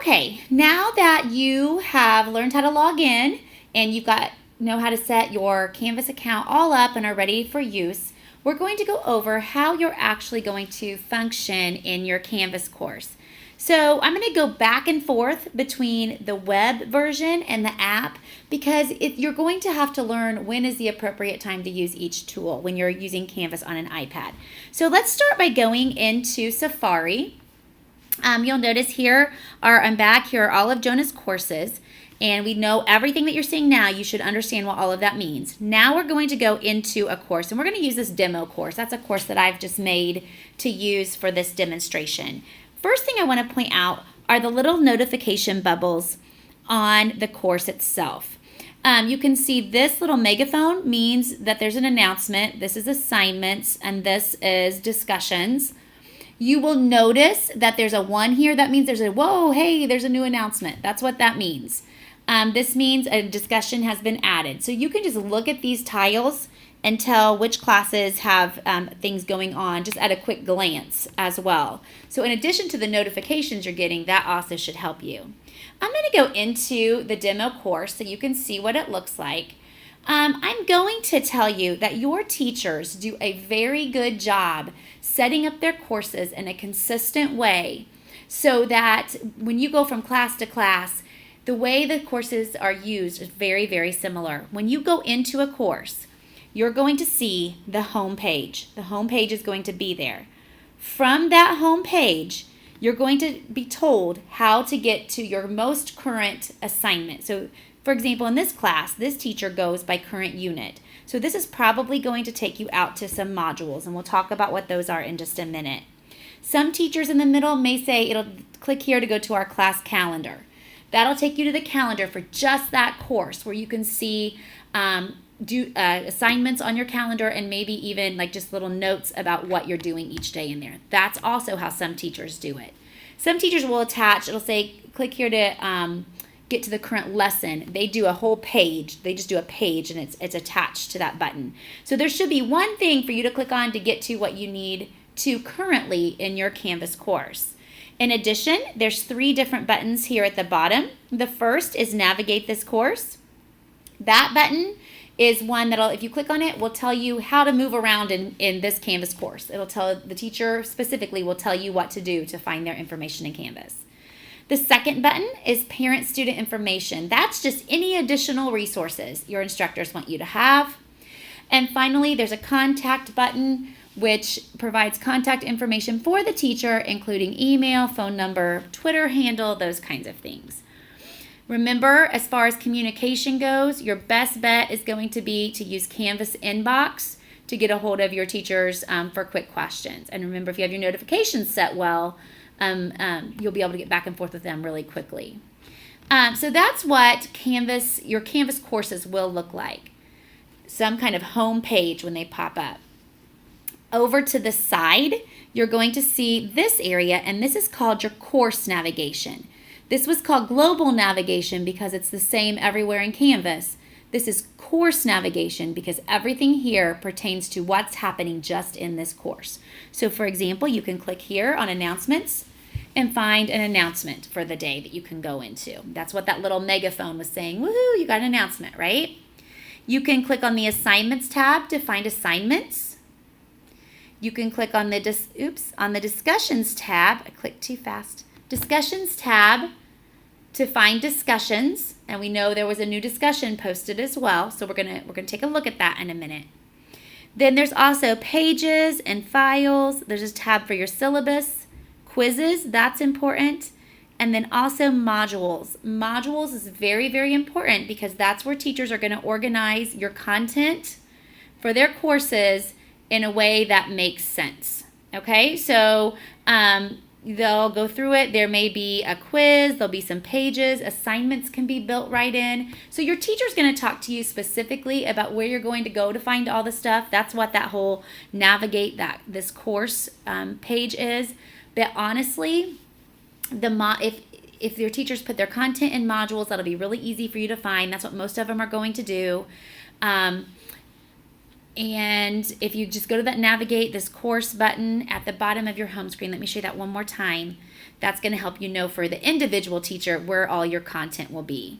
Okay, now that you have learned how to log in and know how to set your Canvas account all up and are ready for use, we're going to go over how you're actually going to function in your Canvas course. So I'm going to go back and forth between the web version and the app because you're going to have to learn when is the appropriate time to use each tool when you're using Canvas on an iPad. So let's start by going into Safari. You'll notice I'm back. Here are all of Jonah's courses. And we know everything that you're seeing now, you should understand what all of that means. Now we're going to go into a course, and we're going to use this demo course. That's a course that I've just made to use for this demonstration. First thing I want to point out are the little notification bubbles on the course itself. You can see this little megaphone means that there's an announcement. This is assignments, and this is discussions. You will notice that there's a 1 here. That means there's whoa, hey, there's a new announcement. That's what that means. This means a discussion has been added. So you can just look at these tiles and tell which classes have things going on just at a quick glance as well. So in addition to the notifications you're getting, that also should help you. I'm going to go into the demo course so you can see what it looks like. I'm going to tell you that your teachers do a very good job setting up their courses in a consistent way so that when you go from class to class, the way the courses are used is very, very similar. When you go into a course, you're going to see the home page. The home page is going to be there. From that home page, you're going to be told how to get to your most current assignment. So, for example, in this class, this teacher goes by current unit. So this is probably going to take you out to some modules, and we'll talk about what those are in just a minute. Some teachers in the middle may say, it'll click here to go to our class calendar. That'll take you to the calendar for just that course where you can see assignments on your calendar and maybe even like just little notes about what you're doing each day in there. That's also how some teachers do it. Some teachers will attach, it'll say, click here to get to the current lesson. They do a whole page. They just do a page and it's attached to that button. So there should be one thing for you to click on to get to what you need to currently in your Canvas course. In addition, there's 3 different buttons here at the bottom. The first is navigate this course. That button is one that'll, if you click on it, will tell you how to move around in this Canvas course. It'll tell, the teacher specifically will tell you what to do to find their information in Canvas. The second button is parent-student information. That's just any additional resources your instructors want you to have. And finally, there's a contact button, which provides contact information for the teacher, including email, phone number, Twitter handle, those kinds of things. Remember, as far as communication goes, your best bet is going to be to use Canvas Inbox to get a hold of your teachers for quick questions. And remember, if you have your notifications set well, you'll be able to get back and forth with them really quickly. So that's what your Canvas courses will look like. Some kind of home page when they pop up. Over to the side, you're going to see this area, and this is called your course navigation. This was called global navigation because it's the same everywhere in Canvas. This is course navigation because everything here pertains to what's happening just in this course. So for example, you can click here on announcements and find an announcement for the day that you can go into. That's what that little megaphone was saying. Woohoo, you got an announcement, right? You can click on the assignments tab to find assignments. You can click on the discussions tab. I clicked too fast. Discussions tab to find discussions, and we know there was a new discussion posted as well, so we're gonna take a look at that in a minute. Then there's also pages and files. There's a tab for your syllabus, quizzes, that's important, and then also modules. Modules is very, very important because that's where teachers are going to organize your content for their courses in a way that makes sense. Okay, so they'll go through it. There may be a quiz, there'll be some pages, assignments can be built right in. So your teacher's going to talk to you specifically about where you're going to go to find all the stuff. That's what that whole navigate this course page is. But honestly, if your teachers put their content in modules, that'll be really easy for you to find. That's what most of them are going to do. And if you just go to that navigate this course button at the bottom of your home screen, let me show you that one more time. That's going to help you know for the individual teacher where all your content will be.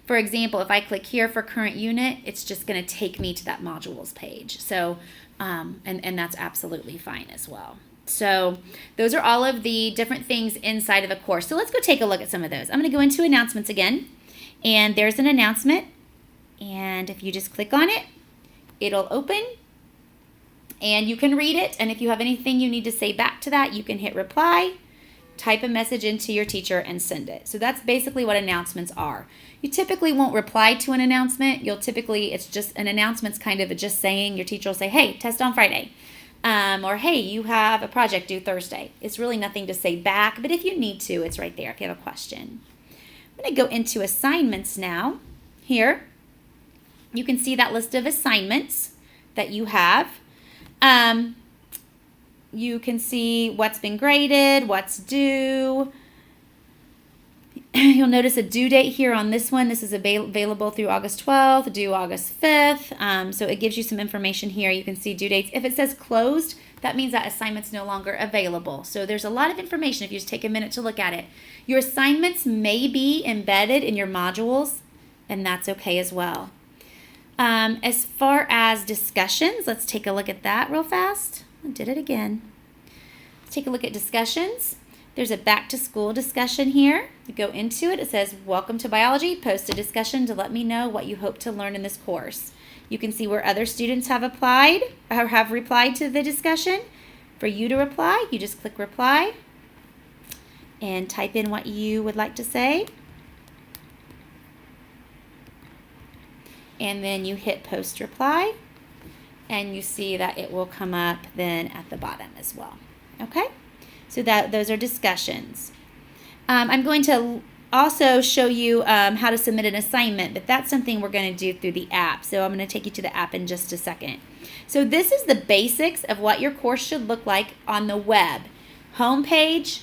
For example, if I click here for current unit, it's just going to take me to that modules page. So, and that's absolutely fine as well. So those are all of the different things inside of a course. So let's go take a look at some of those. I'm going to go into announcements again, and there's an announcement. And if you just click on it, it'll open and you can read it. And if you have anything you need to say back to that, you can hit reply, type a message into your teacher, and send it. So that's basically what announcements are. You typically won't reply to an announcement. It's just an announcement's kind of just saying, your teacher will say, hey, test on Friday. Or, hey, you have a project due Thursday. It's really nothing to say back, but if you need to, it's right there if you have a question. I'm going to go into assignments now. Here, you can see that list of assignments that you have. You can see what's been graded, what's due. You'll notice a due date here on this one. This is available through August 12th, due August 5th. So it gives you some information here. You can see due dates. If it says closed, that means that assignment's no longer available. So there's a lot of information if you just take a minute to look at it. Your assignments may be embedded in your modules, and that's okay as well. As far as discussions, let's take a look at that real fast. I did it again. Let's take a look at discussions. There's a back to school discussion here. You go into it. It says, welcome to biology. Post a discussion to let me know what you hope to learn in this course. You can see where other students have applied or have replied to the discussion. For you to reply, you just click reply and type in what you would like to say. And then you hit post reply, and you see that it will come up then at the bottom as well. Okay, so those are discussions. I'm going to also show you how to submit an assignment, but that's something we're going to do through the app. So I'm going to take you to the app in just a second. So this is the basics of what your course should look like on the web. Homepage,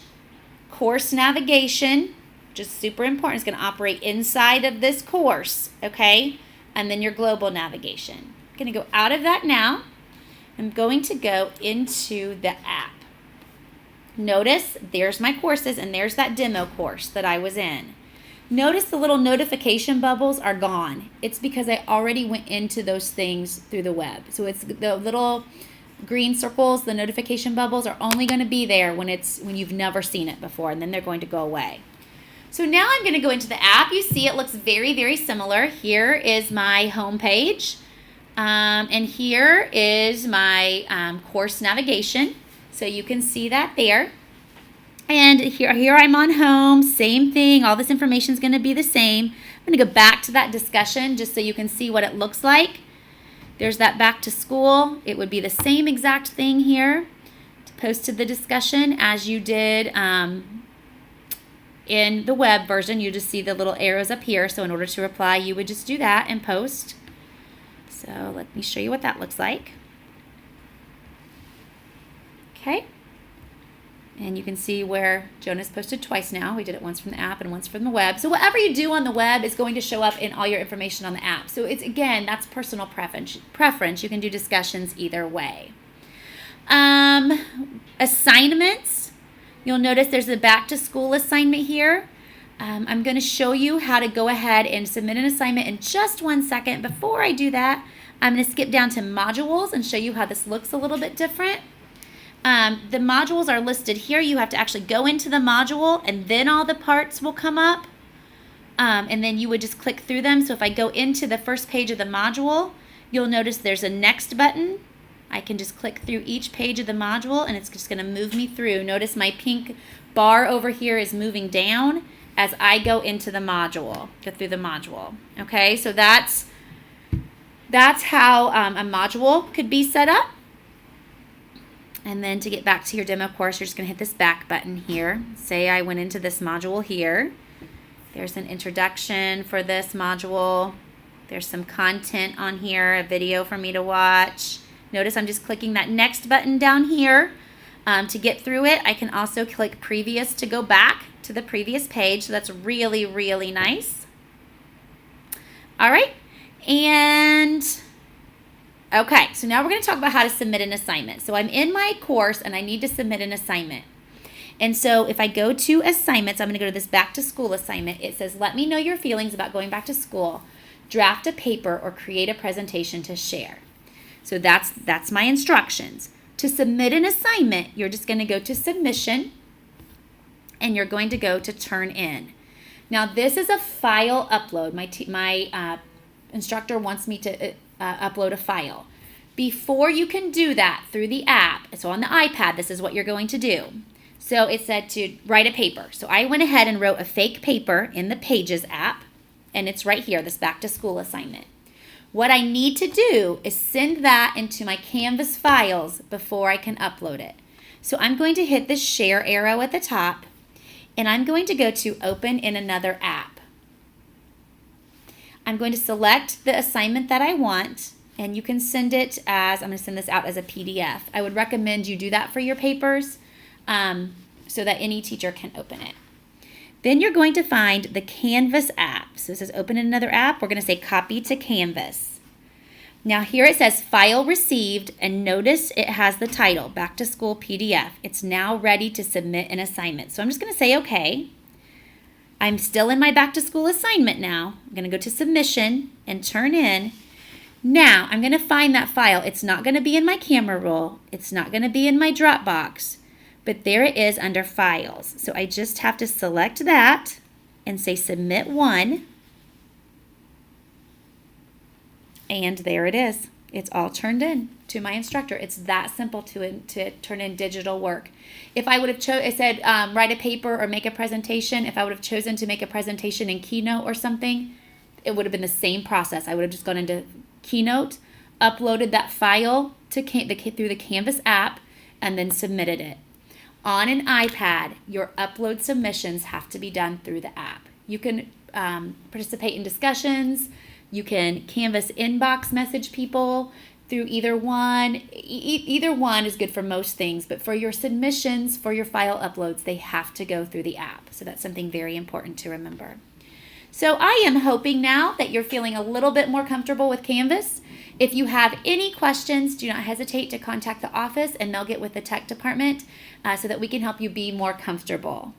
course navigation, which is super important. It's going to operate inside of this course, okay? And then your global navigation. I'm going to go out of that now. I'm going to go into the app. Notice there's my courses, and there's that demo course that I was in. Notice the little notification bubbles are gone. It's because I already went into those things through the web. So it's the little green circles, the notification bubbles are only going to be there when you've never seen it before, and then they're going to go away. So now I'm going to go into the app. You see it looks very, very similar. Here is my home page, and here is my course navigation. So you can see that there. And here I'm on home, same thing. All this information is going to be the same. I'm going to go back to that discussion just so you can see what it looks like. There's that back to school. It would be the same exact thing here to post to the discussion as you did in the web version. You just see the little arrows up here. So in order to reply, you would just do that and post. So let me show you what that looks like. Okay. And you can see where Jonas posted twice now. We did it once from the app and once from the web. So whatever you do on the web is going to show up in all your information on the app. So it's, again, that's personal preference. You can do discussions either way. Assignments. You'll notice there's a back to school assignment here. I'm going to show you how to go ahead and submit an assignment in just 1 second. Before I do that, I'm going to skip down to modules and show you how this looks a little bit different. The modules are listed here. You have to actually go into the module, and then all the parts will come up. And then you would just click through them. So if I go into the first page of the module, you'll notice there's a next button. I can just click through each page of the module, and it's just going to move me through. Notice my pink bar over here is moving down as I go into the module, go through the module. Okay, so that's how a module could be set up. And then to get back to your demo course, you're just going to hit this back button here. Say I went into this module here. There's an introduction for this module. There's some content on here, a video for me to watch. Notice I'm just clicking that next button down here to get through it. I can also click previous to go back to the previous page. So that's really, really nice. All right. And okay, so now we're going to talk about how to submit an assignment. So I'm in my course and I need to submit an assignment. And so if I go to assignments, I'm going to go to this back to school assignment. It says, let me know your feelings about going back to school. Draft a paper or create a presentation to share. So that's my instructions. To submit an assignment, you're just going to go to submission and you're going to go to turn in. Now this is a file upload. My instructor wants me to upload a file. Before you can do that through the app, so on the iPad, this is what you're going to do. So it said to write a paper. So I went ahead and wrote a fake paper in the Pages app, and it's right here, this back to school assignment. What I need to do is send that into my Canvas files before I can upload it. So I'm going to hit the share arrow at the top, and I'm going to go to open in another app. I'm going to select the assignment that I want, and you can send it as, I'm going to send this out as a PDF. I would recommend you do that for your papers so that any teacher can open it. Then you're going to find the Canvas app. So it says open in another app. We're going to say copy to Canvas. Now here it says file received, and notice it has the title, Back to School PDF. It's now ready to submit an assignment. So I'm just going to say okay. I'm still in my back to school assignment now. I'm going to go to submission and turn in. Now, I'm going to find that file. It's not going to be in my camera roll. It's not going to be in my Dropbox, but there it is under Files. So I just have to select that and say Submit One, and there it is. It's all turned in to my instructor. It's that simple to turn in digital work. If I would have it said write a paper or make a presentation, if I would have chosen to make a presentation in Keynote or something, it would have been the same process. I would have just gone into Keynote, uploaded that file through the Canvas app, and then submitted it. On an iPad, your upload submissions have to be done through the app. You can participate in discussions. You can Canvas inbox message people through either one. Either one is good for most things, but for your submissions, for your file uploads, they have to go through the app. So that's something very important to remember. So I am hoping now that you're feeling a little bit more comfortable with Canvas. If you have any questions, do not hesitate to contact the office and they'll get with the tech department so that we can help you be more comfortable.